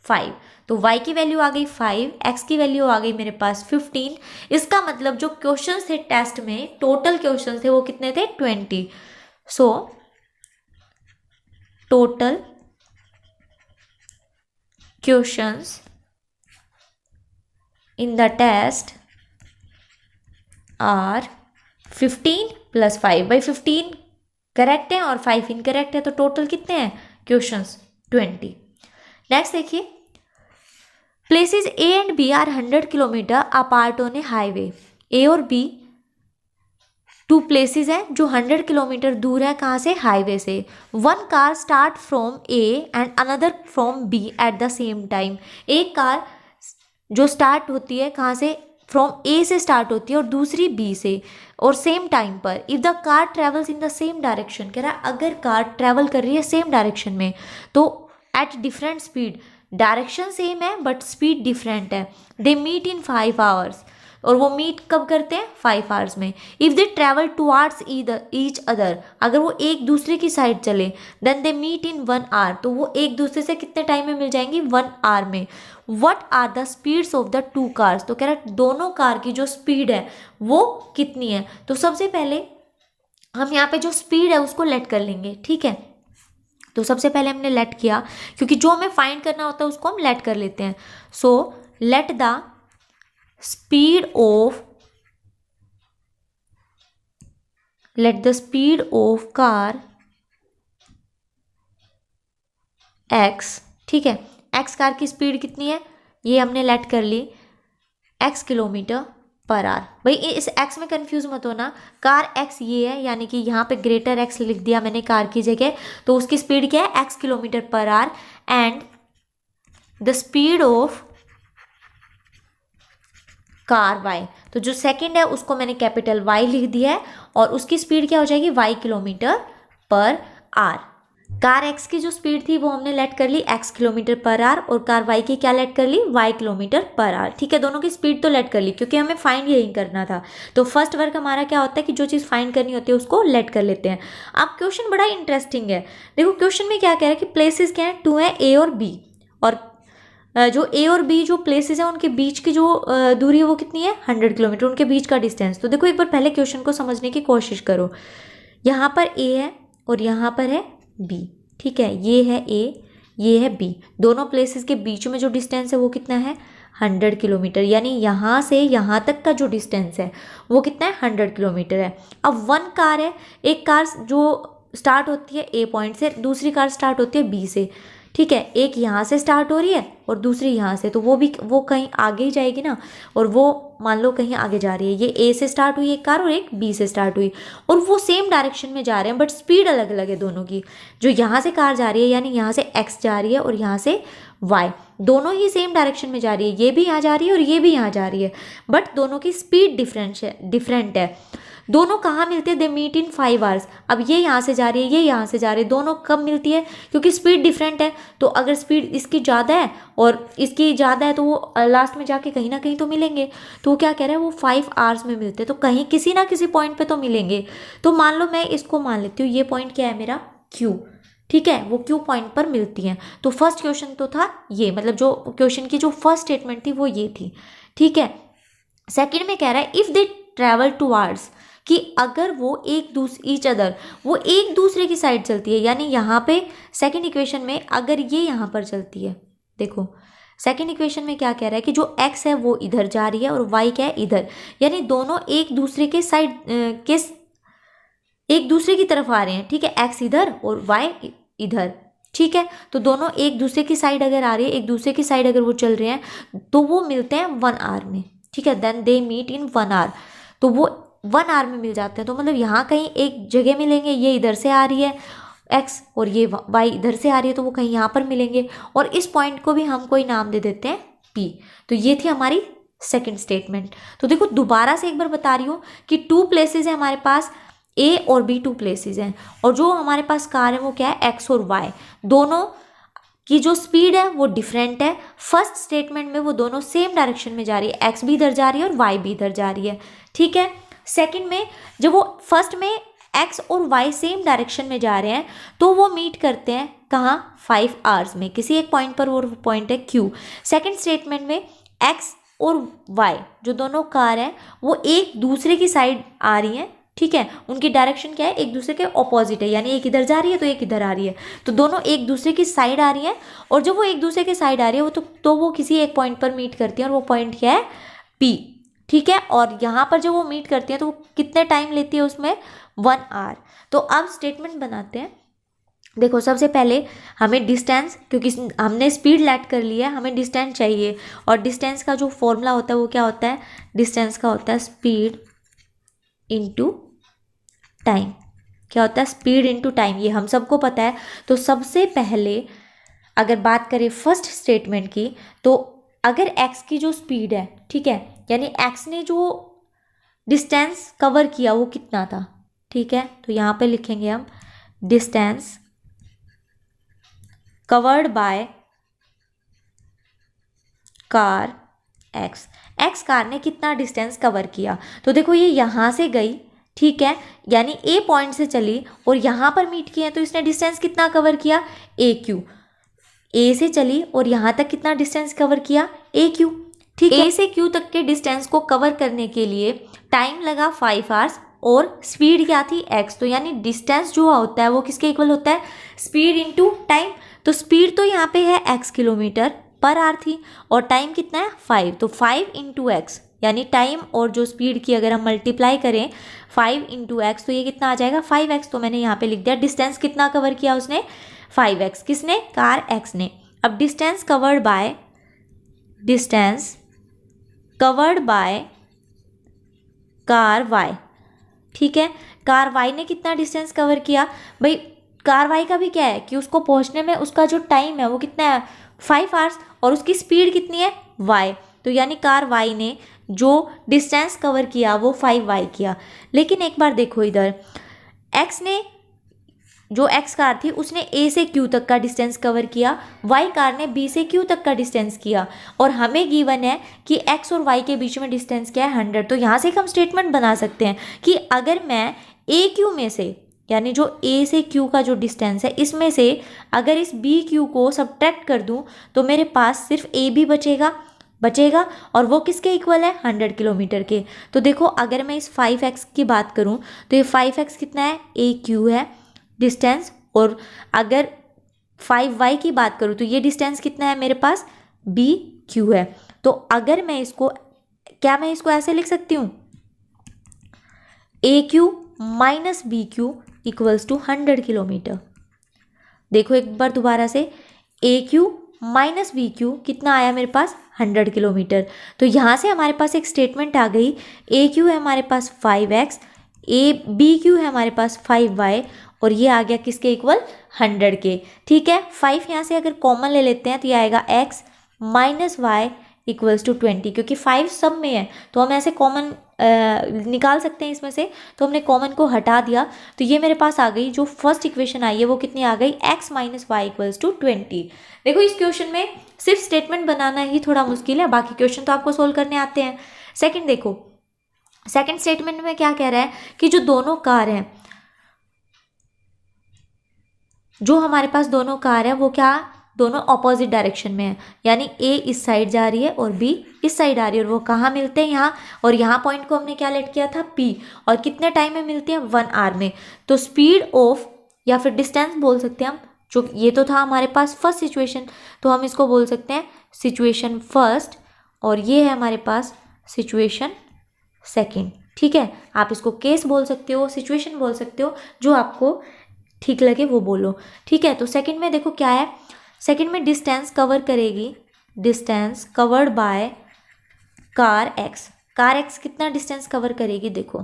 S1: 5, तो y की वैल्यू आ गई 5, x की वैल्यू आ गई मेरे पास 15। इसका मतलब जो क्वेश्चंस थे टेस्ट में, टोटल क्वेश्चंस थे वो कितने थे, 20। So total questions in the test are 15 plus 5, by 15 correct है और 5 इनकरेक्ट है, तो टोटल कितने हैं क्वेश्चंस, 20। नेक्स्ट देखिए, places A and B are 100 kilometre apart on a highway. A और बी 2 प्लेसेस हैं जो 100 किलोमीटर दूर है, कहाँ से, हाईवे से। 1 car start from A and another from B at the same time. एक कार जो स्टार्ट होती है कहाँ से, फ्रॉम ए से स्टार्ट होती है और दूसरी बी से, और सेम टाइम पर। If the car travels in the same direction, कह रहा है अगर कार ट्रेवल कर रही है सेम डायरेक्शन में तो at different speed, direction same है बट स्पीड डिफरेंट है, दे मीट इन 5 आवर्स, और वो मीट कब करते हैं, 5 आवर्स में। If they travel towards each other, अगर वो एक दूसरे की साइड चले, then they meet in 1 hour, तो वो एक दूसरे से कितने टाइम में मिल जाएंगी, 1 आवर में। What are the speeds of the 2 cars, तो कह रहा है दोनों कार की जो स्पीड है वो कितनी है। तो सबसे पहले हम यहाँ पे जो स्पीड है उसको लेट कर लेंगे, ठीक है। तो सबसे पहले हमने लेट किया, क्योंकि जो हमें फाइंड करना होता है उसको हम लेट कर लेते हैं। So let the speed of car x, ठीक है। एक्स कार की स्पीड कितनी है ये हमने लेट कर ली, एक्स किलोमीटर पर आवर। भाई इस एक्स में कंफ्यूज मत होना, कार एक्स ये है, यानी कि यहाँ पे ग्रेटर एक्स लिख दिया मैंने कार की जगह, तो उसकी स्पीड क्या है, X kilometre per hour. And the speed of car Y, तो जो सेकंड है उसको मैंने कैपिटल वाई लिख दिया है, और उसकी स्पीड क्या हो जाएगी, Y kilometre per hour. Car X की जो स्पीड थी वो हमने लेट कर ली एक्स किलोमीटर पर आवर, और कार वाई की क्या लेट कर ली, वाई किलोमीटर पर आवर, ठीक है। दोनों की स्पीड तो लेट कर ली, क्योंकि हमें फाइंड यही करना था। तो फर्स्ट वर्क हमारा क्या होता है कि जो चीज़ फाइंड करनी होती है उसको लेट कर लेते हैं। अब क्वेश्चन बड़ा इंटरेस्टिंग है, देखो क्वेश्चन में क्या कह रहा है कि प्लेसेस क्या है, 2 है, ए और बी, और जो ए और बी जो प्लेसेस हैं उनके बीच की जो दूरी है वो कितनी है, 100 किलोमीटर, उनके बीच का डिस्टेंस। तो देखो एक बार पहले क्वेश्चन को समझने की कोशिश करो। यहाँ पर ए है और यहाँ पर है बी, ठीक है। ये है ए, ये है बी, दोनों प्लेसेस के बीच में जो डिस्टेंस है वो कितना है, 100 किलोमीटर, यानी यहाँ से यहाँ तक का जो डिस्टेंस है वो कितना है, 100 किलोमीटर है। अब वन कार है, एक कार जो स्टार्ट होती है ए पॉइंट से, दूसरी कार स्टार्ट होती है बी से, ठीक है। एक यहाँ से स्टार्ट हो रही है और दूसरी यहाँ से, तो वो कहीं आगे ही जाएगी ना, और वो मान लो कहीं आगे जा रही है। ये ए से स्टार्ट हुई एक कार और एक बी से स्टार्ट हुई, और वो सेम डायरेक्शन में जा रहे हैं, बट स्पीड अलग अलग है दोनों की। जो यहाँ से कार जा रही है, यानी यहाँ से एक्स जा रही है और यहाँ से वाई, दोनों ही सेम डायरेक्शन में जा रही है, ये भी यहाँ जा रही है और ये भी यहाँ जा रही है, बट दोनों की स्पीड डिफरेंट है। दोनों कहाँ मिलते हैं, दे मीट इन 5 आवर्स। अब ये यहाँ से जा रही है, ये यहाँ से जा रही है, दोनों कब मिलती है, क्योंकि स्पीड डिफरेंट है। तो अगर स्पीड इसकी ज़्यादा है और इसकी ज़्यादा है तो वो लास्ट में जाके कहीं ना कहीं तो मिलेंगे। तो वो क्या कह रहा है, वो 5 आवर्स में मिलते हैं, तो कहीं किसी ना किसी पॉइंट पे तो मिलेंगे। तो मान लो मैं इसको मान लेती हूँ, ये पॉइंट क्या है मेरा, क्यू, ठीक है, वो क्यू पॉइंट पर मिलती हैं। तो फर्स्ट क्वेश्चन तो था ये, मतलब जो क्वेश्चन की जो फर्स्ट स्टेटमेंट थी वो ये थी, ठीक है। सेकेंड में कह रहा है इफ़ दे ट्रैवल टूवर्ड्स, कि अगर वो वो एक दूसरे की साइड चलती है, यानी यहाँ पे सेकंड इक्वेशन में अगर ये यहाँ पर चलती है, देखो सेकंड इक्वेशन में क्या कह रहा है कि जो x है वो इधर जा रही है और y क्या है, इधर, यानी दोनों एक दूसरे के साइड एक दूसरे की तरफ आ रहे हैं, ठीक है, x इधर और y इधर, ठीक है। तो दोनों एक दूसरे की साइड अगर आ रही है, एक दूसरे की साइड अगर वो चल रहे हैं, तो वो मिलते हैं 1 आवर में, ठीक है। Then they meet in 1 hour, तो वो 1 आवर में मिल जाते हैं। तो मतलब यहाँ कहीं एक जगह मिलेंगे, ये इधर से आ रही है x और ये y इधर से आ रही है, तो वो कहीं यहाँ पर मिलेंगे, और इस पॉइंट को भी हम कोई नाम दे देते हैं P। तो ये थी हमारी सेकंड स्टेटमेंट। तो देखो दोबारा से एक बार बता रही हूँ कि 2 प्लेसेस है हमारे पास, A और B 2 प्लेसेस हैं, और जो हमारे पास कार है वो क्या है, x और y, दोनों की जो स्पीड है वो डिफरेंट है। फर्स्ट स्टेटमेंट में वो दोनों सेम डायरेक्शन में जा रही है, x भी इधर जा रही है और y भी इधर जा रही है, ठीक है। सेकंड में जब वो फर्स्ट में x और y सेम डायरेक्शन में जा रहे हैं, तो वो मीट करते हैं कहाँ, 5 आवर्स में, किसी एक पॉइंट पर, वो पॉइंट है Q। सेकंड स्टेटमेंट में x और y जो दोनों कार हैं वो एक दूसरे की साइड आ रही हैं, ठीक है, उनकी डायरेक्शन क्या है, एक दूसरे के ऑपोजिट है, यानी एक इधर जा रही है तो एक इधर आ रही है, तो दोनों एक दूसरे की साइड आ रही हैं। और जब वो एक दूसरे की साइड आ रही है वो तो वो किसी एक पॉइंट पर मीट करती हैं, और वो पॉइंट क्या है, P, ठीक है। और यहाँ पर जब वो मीट करती हैं तो वो कितने टाइम लेती है उसमें, 1 आवर। तो अब स्टेटमेंट बनाते हैं। देखो सबसे पहले हमें डिस्टेंस, क्योंकि हमने स्पीड लेट कर लिया है, हमें डिस्टेंस चाहिए, और डिस्टेंस का जो फॉर्मूला होता है वो क्या होता है, डिस्टेंस का होता है स्पीड इनटू टाइम। क्या होता है, स्पीड इनटू टाइम, ये हम सबको पता है। तो सबसे पहले अगर बात करें फर्स्ट स्टेटमेंट की, तो अगर x की जो स्पीड है, ठीक है, यानी x ने जो डिस्टेंस कवर किया वो कितना था, ठीक है, तो यहाँ पे लिखेंगे हम distance covered by car x car ने कितना डिस्टेंस कवर किया। तो देखो ये यहाँ से गई, ठीक है, यानी A पॉइंट से चली और यहाँ पर मीट किए, तो इसने डिस्टेंस कितना कवर किया, AQ। A से चली और यहाँ तक कितना डिस्टेंस कवर किया, AQ, ठीक है। A से Q तक के डिस्टेंस को कवर करने के लिए टाइम लगा 5 आवर्स, और स्पीड क्या थी x, तो यानी डिस्टेंस जो होता है वो किसके इक्वल होता है, स्पीड इनटू टाइम। तो स्पीड तो यहाँ पे है x किलोमीटर पर आवर थी और टाइम कितना है 5, तो 5 इंटू एक्स, यानी टाइम और जो स्पीड की अगर हम मल्टीप्लाई करें 5 इंटू एक्स तो ये कितना आ जाएगा 5x। तो मैंने यहाँ पे लिख दिया डिस्टेंस कितना कवर किया उसने 5x, किसने, कार x ने। अब distance covered by car y, ठीक है। कार y ने कितना डिस्टेंस कवर किया भाई, कार y का भी क्या है कि उसको पहुंचने में उसका जो टाइम है वो कितना है 5 आवर्स और उसकी स्पीड कितनी है y, तो यानी कार y ने जो डिस्टेंस कवर किया वो 5y किया। लेकिन एक बार देखो इधर x ने, जो x कार थी उसने a से q तक का डिस्टेंस कवर किया, y कार ने b से q तक का डिस्टेंस किया और हमें गिवन है कि x और y के बीच में डिस्टेंस क्या है 100। तो यहाँ से हम स्टेटमेंट बना सकते हैं कि अगर मैं a q में से, यानी जो a से q का जो डिस्टेंस है इसमें से अगर इस b q को सब्ट्रैक्ट कर दूं तो मेरे पास सिर्फ a b बचेगा और वो किसके इक्वल है 100 किलोमीटर के। तो देखो अगर मैं इस 5x की बात करूं तो ये 5x कितना है a q है डिस्टेंस, और अगर 5y की बात करूं तो ये डिस्टेंस कितना है मेरे पास b q है। तो अगर मैं इसको, क्या मैं इसको ऐसे लिख सकती हूँ a q minus B Q equals to 100 kilometre. देखो एक बार दोबारा से, A Q minus B Q कितना आया मेरे पास 100 किलोमीटर। तो यहाँ से हमारे पास एक स्टेटमेंट आ गई, ए क्यू है हमारे पास 5x, ए बी क्यू है हमारे पास 5y और ये आ गया किसके इक्वल 100 के, ठीक है। 5 यहाँ से अगर कॉमन ले लेते हैं तो ये आएगा x minus Y equals to 20, क्योंकि 5 सब में है तो हम ऐसे कॉमन निकाल सकते हैं इसमें से, तो हमने कॉमन को हटा दिया तो ये मेरे पास आ गई, जो फर्स्ट इक्वेशन आई है वो कितनी आ गई x minus Y equals to 20। देखो इस क्वेश्चन में सिर्फ स्टेटमेंट बनाना ही थोड़ा मुश्किल है, बाकी क्वेश्चन तो आपको सोल्व करने आते हैं। सेकंड देखो, सेकंड स्टेटमेंट में क्या कह रहा है कि जो दोनों कार हैं, जो हमारे पास दोनों कार है वो क्या, दोनों ऑपोजिट डायरेक्शन में है, यानी ए इस साइड जा रही है और बी इस साइड आ रही है और वो कहाँ मिलते हैं यहाँ, और यहाँ पॉइंट को हमने क्या लेट किया था P, और कितने टाइम में मिलते हैं 1 आवर में। तो स्पीड ऑफ या फिर डिस्टेंस बोल सकते हैं हम, जो ये तो था हमारे पास फर्स्ट सिचुएशन, तो हम इसको बोल सकते हैं सिचुएशन फर्स्ट और ये है हमारे पास सिचुएशन सेकेंड, ठीक है। आप इसको केस बोल सकते हो, सिचुएशन बोल सकते हो, जो आपको ठीक लगे वो बोलो, ठीक है। तो सेकेंड में देखो क्या है, सेकेंड में डिस्टेंस कवर करेगी, distance covered by car x. Car x कितना डिस्टेंस कवर करेगी, देखो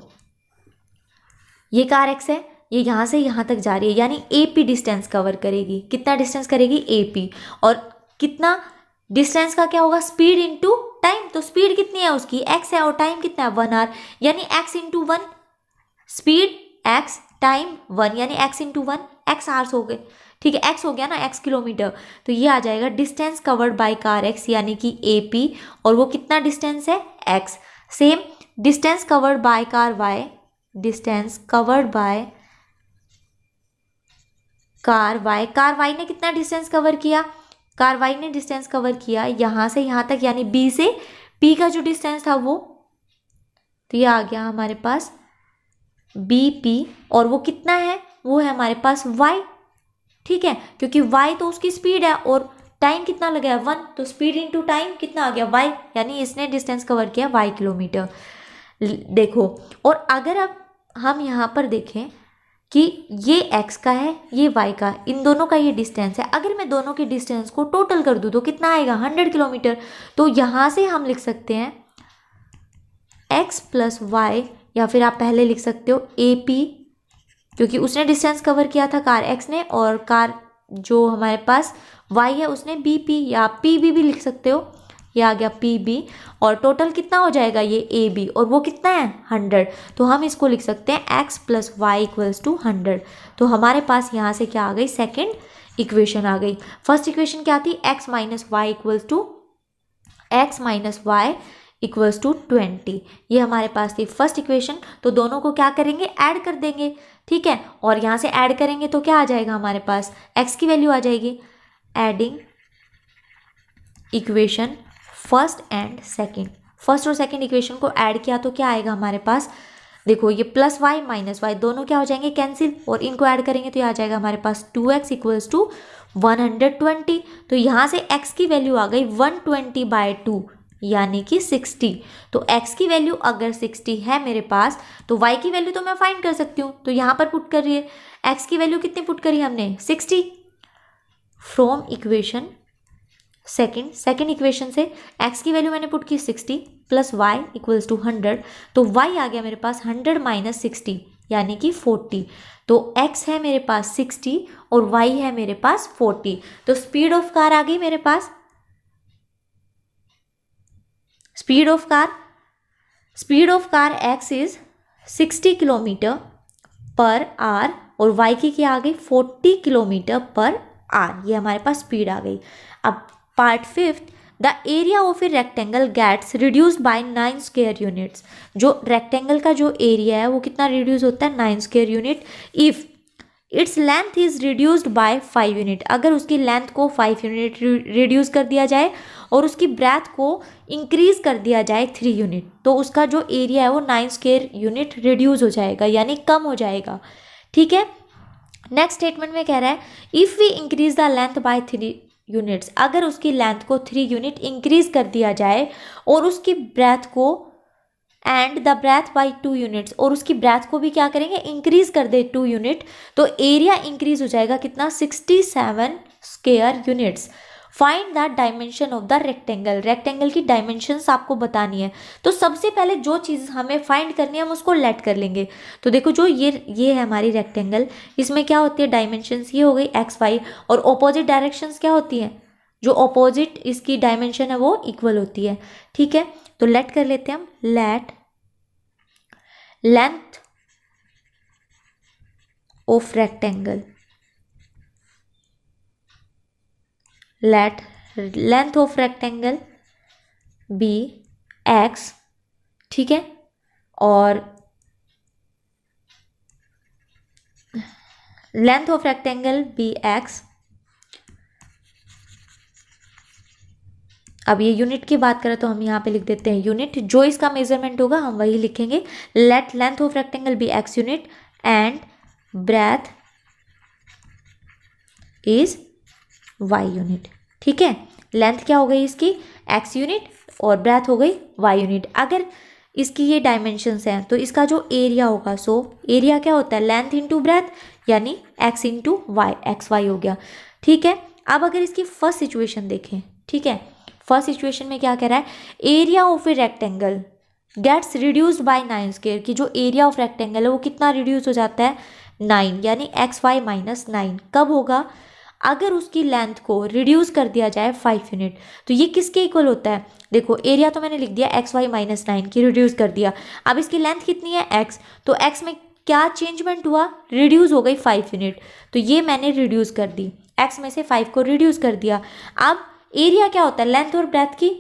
S1: ये कार एक्स है, ये यहाँ से यहाँ तक जा रही है, यानी AP डिस्टेंस कवर करेगी। कितना डिस्टेंस करेगी AP, और कितना डिस्टेंस का क्या होगा स्पीड इनटू टाइम, तो स्पीड कितनी है उसकी x है और टाइम कितना है 1 आवर, यानी x into 1, speed x time 1, यानी x इंटू 1 x आवर्स हो गए, ठीक है। x हो गया ना, x किलोमीटर, तो ये आ जाएगा distance covered by car x, यानी कि AP, और वो कितना डिस्टेंस है x। Same distance covered by car y, distance covered by car y, car y ने कितना डिस्टेंस कवर किया, कार y ने डिस्टेंस कवर किया यहाँ से यहाँ तक, यानी B से P का जो डिस्टेंस था वो, तो ये आ गया हमारे पास BP, और वो कितना है, वो है हमारे पास y, ठीक है, क्योंकि y तो उसकी स्पीड है और टाइम कितना लगा है 1, तो स्पीड इनटू टाइम कितना आ गया y, यानी इसने डिस्टेंस कवर किया y किलोमीटर। देखो, और अगर अब हम यहाँ पर देखें कि ये x का है ये y का, इन दोनों का ये डिस्टेंस है, अगर मैं दोनों के डिस्टेंस को टोटल कर दूँ तो कितना आएगा 100 किलोमीटर। तो यहाँ से हम लिख सकते हैं x प्लस वाई, या फिर आप पहले लिख सकते हो AP, क्योंकि उसने डिस्टेंस कवर किया था कार x ने, और कार जो हमारे पास y है उसने BP या PB भी लिख सकते हो, ये आ गया PB, और टोटल कितना हो जाएगा ये AB, और वो कितना है 100, तो हम इसको लिख सकते हैं x plus Y equals to 100। तो हमारे पास यहाँ से क्या आ गई, सेकेंड इक्वेशन आ गई। फर्स्ट इक्वेशन क्या थी, x minus Y equals to x minus Y equals to 20, ये हमारे पास थी फर्स्ट इक्वेशन। तो दोनों को क्या करेंगे, ऐड कर देंगे, ठीक है, और यहाँ से ऐड करेंगे तो क्या आ जाएगा हमारे पास, x की वैल्यू आ जाएगी। Adding equation first and second, first और सेकंड इक्वेशन को ऐड किया तो क्या आएगा हमारे पास, देखो ये प्लस वाई माइनस वाई दोनों क्या हो जाएंगे, कैंसिल, और इनको ऐड करेंगे तो ये आ जाएगा हमारे पास 2x इक्वल्स टू 120। तो यहाँ से x की वैल्यू आ गई 120/2 यानी कि 60। तो x की वैल्यू अगर 60 है मेरे पास तो y की वैल्यू तो मैं फाइंड कर सकती हूँ, तो यहाँ पर पुट कर रही है। x की वैल्यू कितनी पुट करी हमने, 60। फ्रॉम इक्वेशन सेकेंड इक्वेशन से x की वैल्यू मैंने पुट की 60 प्लस वाई इक्वल्स टू 100। तो y आ गया मेरे पास 100 माइनस 60 यानी कि 40। तो x है मेरे पास 60 और y है मेरे पास 40। तो स्पीड ऑफ कार आ गई मेरे पास, speed of car x is 60 kilometre per hour और y की क्या आ गई 40 किलोमीटर पर आवर। ये हमारे पास स्पीड आ गई। अब part 5th, the area of a rectangle gets reduced by 9 square units. जो रेक्टेंगल का जो एरिया है वो कितना रिड्यूस होता है, 9 square unit. If its length is reduced by 5 unit, अगर उसकी लेंथ को 5 यूनिट रिड्यूस कर दिया जाए और उसकी ब्रेथ को इंक्रीज कर दिया जाए 3 यूनिट, तो उसका जो एरिया है वो 9 स्क्वायर यूनिट रिड्यूस हो जाएगा यानी कम हो जाएगा। ठीक है, नेक्स्ट स्टेटमेंट में कह रहा है if we increase the length by 3 units, अगर उसकी लेंथ को 3 यूनिट इंक्रीज कर दिया जाए और उसकी ब्रेथ को and the breadth by 2 units, और उसकी ब्रेथ को भी क्या करेंगे इंक्रीज कर दे 2 यूनिट, तो एरिया इंक्रीज हो जाएगा कितना 67 square units. Find the dimension of the rectangle, rectangle की डायमेंशंस आपको बतानी है। तो सबसे पहले जो चीज़ हमें फाइंड करनी है हम उसको लेट कर लेंगे। तो देखो जो ये है हमारी रेक्टेंगल, इसमें क्या होती है डायमेंशंस, ये हो गई एक्स वाई, और ऑपोजिट डायरेक्शंस क्या होती हैं, जो ऑपोजिट इसकी डायमेंशन है वो इक्वल होती है। ठीक है, तो लेट कर लेते हैं हम, late length of rectangle, let length of rectangle be x। ठीक है, और length of rectangle be x। अब ये यूनिट की बात करें तो हम यहाँ पे लिख देते हैं यूनिट, जो इसका मेजरमेंट होगा हम वही लिखेंगे। let length of rectangle be x unit and breadth is y unit. ठीक है, लेंथ क्या हो गई इसकी x यूनिट और ब्रेथ हो गई y यूनिट। अगर इसकी ये डायमेंशंस हैं तो इसका जो एरिया होगा, सो एरिया क्या होता है लेंथ इंटू ब्रेथ यानी x into y, x y हो गया। ठीक है, अब अगर इसकी फर्स्ट सिचुएशन देखें, ठीक है, फर्स्ट सिचुएशन में क्या कह रहा है, area of a rectangle gets reduced by 9 square, की जो एरिया ऑफ रेक्टेंगल है वो कितना रिड्यूस हो जाता है 9 यानी एक्स वाई माइनस 9। कब होगा, अगर उसकी लेंथ को रिड्यूस कर दिया जाए 5 यूनिट। तो ये किसके इक्वल होता है, देखो एरिया तो मैंने लिख दिया एक्स वाई माइनस 9 की रिड्यूस कर दिया। अब इसकी लेंथ कितनी है x, तो x में क्या चेंजमेंट हुआ, रिड्यूस हो गई 5 यूनिट, तो ये मैंने रिड्यूस कर दी, x में से 5 को रिड्यूस कर दिया। अब एरिया क्या होता है लेंथ और ब्रेथ की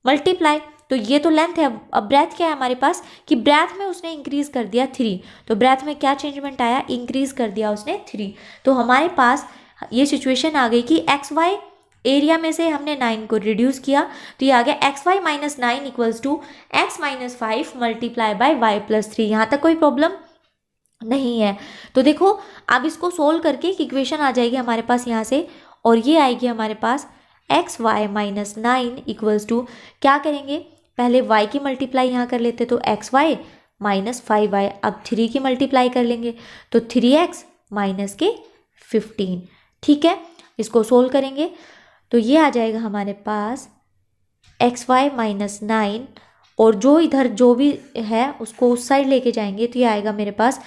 S1: मल्टीप्लाई, तो ये तो लेंथ है, अब ब्रेथ क्या है हमारे पास कि ब्रेथ में उसने इंक्रीज कर दिया 3, तो ब्रेथ में क्या चेंजमेंट आया, इंक्रीज कर दिया उसने 3। तो हमारे पास ये सिचुएशन आ गई कि एक्स वाई एरिया में से हमने 9 को रिड्यूस किया, तो ये आ गया x y minus 9 equals to x minus 5 multiply by y plus 3। यहाँ तक कोई प्रॉब्लम नहीं है। तो देखो अब इसको सोल्व करके एक इक्वेशन आ जाएगी हमारे पास यहाँ से, और ये आएगी हमारे पास x y minus 9 equals to, क्या करेंगे पहले y की मल्टीप्लाई यहाँ कर लेते, तो एक्स वाई माइनस 5y, अब 3 की मल्टीप्लाई कर लेंगे तो 3x माइनस के 15। ठीक है, इसको सोल्व करेंगे तो ये आ जाएगा हमारे पास एक्स वाई माइनस 9, और जो इधर जो भी है उसको उस साइड लेके जाएंगे तो ये आएगा मेरे पास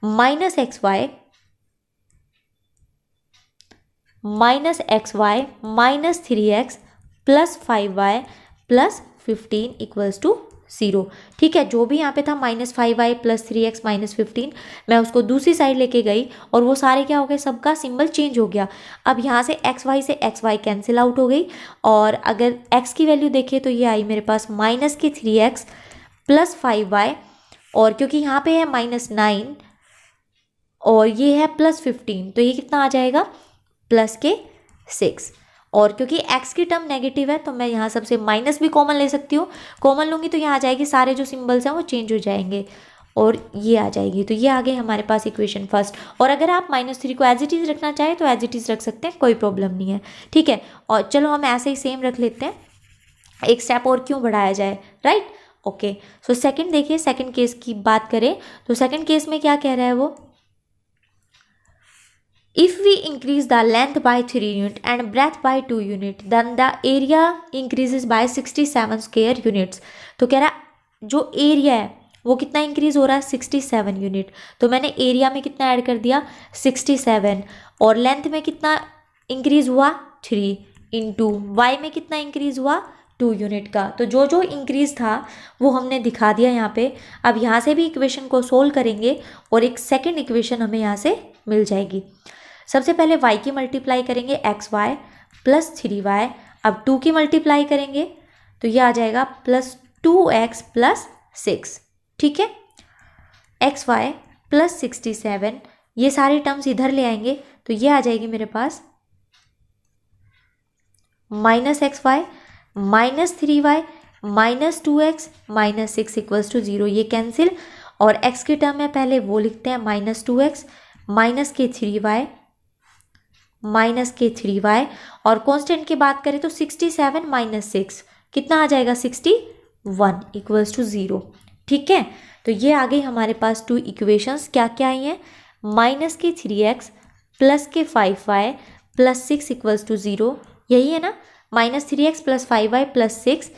S1: minus x y minus 3x plus 5y plus 15 equals to 0। ठीक है, जो भी यहाँ पे था minus 5y plus 3x minus 15, मैं उसको दूसरी साइड लेके गई और वो सारे क्या हो गए, सबका सिंबल चेंज हो गया। अब यहाँ से xy से xy कैंसिल आउट हो गई, और अगर x की वैल्यू देखें तो ये आई मेरे पास माइनस के 3x प्लस 5y, और क्योंकि यहाँ पे है माइनस 9 और ये है प्लस 15, तो ये कितना आ जाएगा प्लस के 6। और क्योंकि x की टर्म नेगेटिव है तो मैं यहाँ सबसे माइनस भी कॉमन ले सकती हूँ, कॉमन लूँगी तो यहाँ आ जाएगी, सारे जो सिंबल्स हैं वो चेंज हो जाएंगे, और ये आ जाएगी। तो ये आ गई हमारे पास इक्वेशन फर्स्ट। और अगर आप -3 को एज इट इज़ रखना चाहें तो एज इट इज़ रख सकते हैं, कोई प्रॉब्लम नहीं है, ठीक है। और चलो हम ऐसे ही सेम रख लेते हैं, एक स्टेप और क्यों बढ़ाया जाए, राइट। ओके, सो सेकंड देखिए, सेकंड केस की बात करें तो सेकंड केस में क्या कह रहा है वो, if we increase the length by 3 unit and breadth by 2 unit then the area increases by 67 square units। तो कह रहा है जो एरिया है वो कितना इंक्रीज हो रहा है, 67 यूनिट। तो मैंने एरिया में कितना ऐड कर दिया, 67, और लेंथ में कितना इंक्रीज हुआ, 3, इंटू वाई में कितना इंक्रीज हुआ, 2 यूनिट का। तो जो जो इंक्रीज था वो हमने दिखा दिया यहाँ पे। अब यहाँ से भी इक्वेशन को सोल्व करेंगे और एक सेकेंड इक्वेशन हमें यहाँ से मिल जाएगी। सबसे पहले y की मल्टीप्लाई करेंगे xy प्लस 3y, अब 2 की मल्टीप्लाई करेंगे तो ये आ जाएगा प्लस 2x प्लस 6, ठीक है। xy प्लस 67, ये सारे टर्म्स इधर ले आएंगे तो ये आ जाएगी मेरे पास -xy -3y -2x -6 equals to 0, ये कैंसिल। और x की टर्म में पहले वो लिखते हैं -2x -3y और कांस्टेंट की बात करें तो 67 -6 कितना आ जाएगा, 61 इक्वल्स टू 0, ठीक है। तो ये आ गई हमारे पास 2 इक्वेशंस, क्या क्या आई हैं, -3x plus 5y plus 6 equals to 0, यही है ना, -3x प्लस 5y प्लस 6।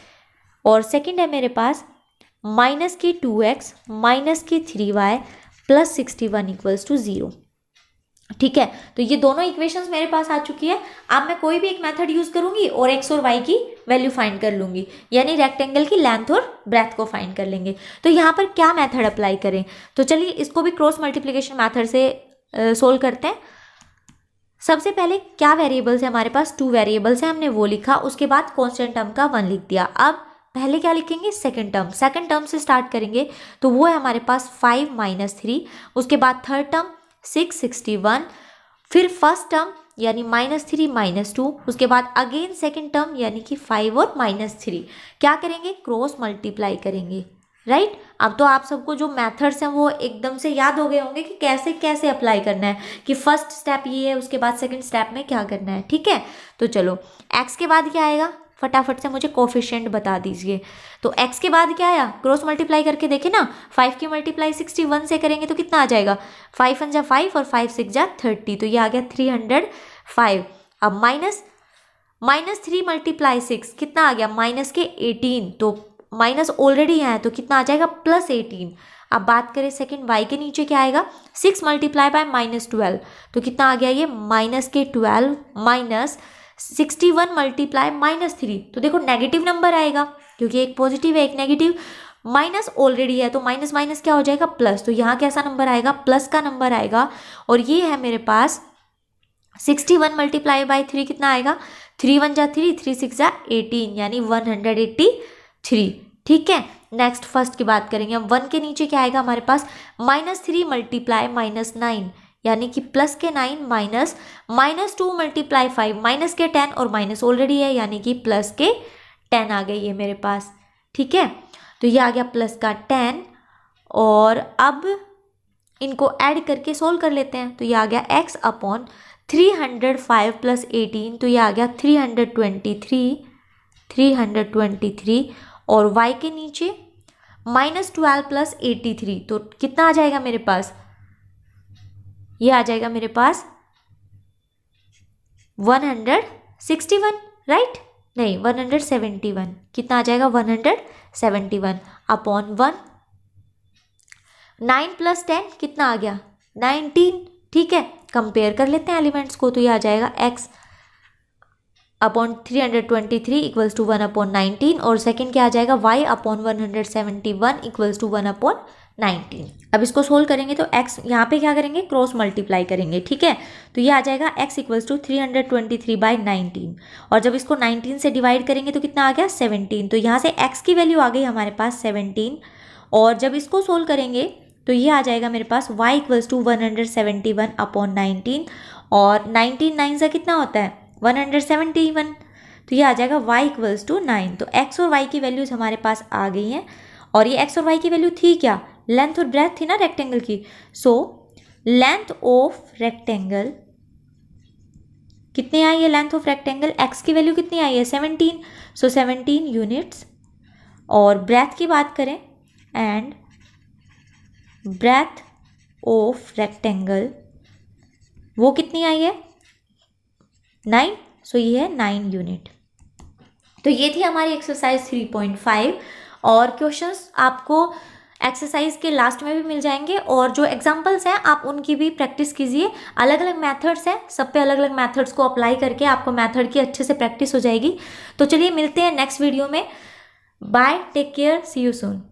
S1: और सेकंड है मेरे पास -2x -3y plus 61 equals to 0, ठीक है। तो ये दोनों इक्वेशंस मेरे पास आ चुकी है। अब मैं कोई भी एक मेथड यूज करूंगी और x और y की वैल्यू फाइंड कर लूंगी, यानी रेक्टेंगल की लेंथ और ब्रेथ को फाइंड कर लेंगे। तो यहाँ पर क्या मेथड अप्लाई करें, तो चलिए इसको भी क्रॉस मल्टीप्लिकेशन मेथड से सोल्व करते हैं। सबसे पहले क्या वेरिएबल्स है हमारे पास, 2 वेरिएबल्स है, हमने वो लिखा, उसके बाद कांस्टेंट टर्म का 1 लिख दिया। अब पहले क्या लिखेंगे, सेकंड टर्म से स्टार्ट करेंगे तो वो है हमारे पास 5 -3, उसके बाद थर्ड टर्म 6 61, फिर फर्स्ट टर्म यानी -3 -2, उसके बाद अगेन सेकंड टर्म यानी कि 5 और -3, क्या करेंगे, क्रॉस मल्टीप्लाई करेंगे, राइट। अब तो आप सबको जो मेथड्स हैं वो एकदम से याद हो गए होंगे कि कैसे कैसे अप्लाई करना है, कि फर्स्ट स्टेप ये है, उसके बाद सेकंड स्टेप में क्या करना है, ठीक है। तो चलो x के बाद क्या आएगा, फटाफट से मुझे कोफिशिएंट बता दीजिए। तो x के बाद क्या आया, क्रॉस मल्टीप्लाई करके देखे ना, 5 की मल्टीप्लाई 61 से करेंगे तो कितना आ जाएगा, 5 × 5 और 5 × 6 = 30, तो ये आ गया 305। अब -3 × 6 कितना आ गया, -18, तो माइनस ऑलरेडी है तो कितना आ जाएगा, +18। अब बात करें सेकंड y के नीचे क्या आएगा, 6 × -12 तो कितना आ गया, ये -12 -61 × -3, तो देखो नेगेटिव नंबर आएगा क्योंकि एक पॉजिटिव है एक नेगेटिव, माइनस ऑलरेडी है तो माइनस माइनस क्या हो जाएगा, प्लस। तो यहाँ कैसा नंबर आएगा, प्लस का नंबर आएगा। और ये है मेरे पास 61 × 3 कितना आएगा, 3 × 1 = 3, 3 × 6 = 18, यानी 183, ठीक है। नेक्स्ट फर्स्ट की बात करेंगे, अब 1 के नीचे क्या आएगा हमारे पास, -3 × -9 यानी कि प्लस के 9 माइनस -2 × 5 माइनस के 10 और माइनस ऑलरेडी है यानी कि प्लस के 10 आ गई है मेरे पास, ठीक है। तो ये आ गया प्लस का 10 और अब इनको ऐड करके सोल्व कर लेते हैं। तो ये आ गया x/305 + 18, तो ये आ गया 323 और y के नीचे -12 + 83, तो कितना आ जाएगा मेरे पास, ये आ जाएगा मेरे पास 161, राइट, नहीं 171, कितना आ जाएगा 171 अपॉन 1, 9 + 10 कितना आ गया 19, ठीक है। कंपेयर कर लेते हैं एलिमेंट्स को, तो ये आ जाएगा x/323 = 1/19 और सेकंड क्या आ जाएगा y/171 = 1/19। अब इसको सोल्व करेंगे तो x यहाँ पे क्या करेंगे, क्रॉस मल्टीप्लाई करेंगे, ठीक है। तो ये आ जाएगा x = 323/19 और जब इसको 19 से डिवाइड करेंगे तो कितना आ गया 17, तो यहाँ से x की वैल्यू आ गई हमारे पास 17 और जब इसको सोल्व करेंगे तो ये आ जाएगा मेरे पास y = 171/19 और 19 9 से कितना होता है 171, तो ये आ जाएगा y = 9। तो x और y की वैल्यूज हमारे पास आ गई हैं और ये x और y की वैल्यू थी क्या, लेंथ और ब्रेथ थी ना रेक्टेंगल की। सो लेंथ ऑफ रेक्टेंगल कितनी आई है, लेंथ ऑफ रेक्टेंगल एक्स की वैल्यू कितनी आई है 17, सो 17 यूनिट्स। और ब्रेथ की बात करें एंड ब्रेथ ऑफ रेक्टेंगल वो कितनी आई है 9, सो ये है 9 यूनिट। तो ये थी हमारी एक्सरसाइज 3.5 और क्वेश्चंस आपको एक्सरसाइज के लास्ट में भी मिल जाएंगे और जो एग्जांपल्स हैं आप उनकी भी प्रैक्टिस कीजिए। अलग अलग मेथड्स हैं, सब पे अलग अलग मेथड्स को अप्लाई करके आपको मेथड की अच्छे से प्रैक्टिस हो जाएगी। तो चलिए मिलते हैं नेक्स्ट वीडियो में। Bye, take care, see you soon.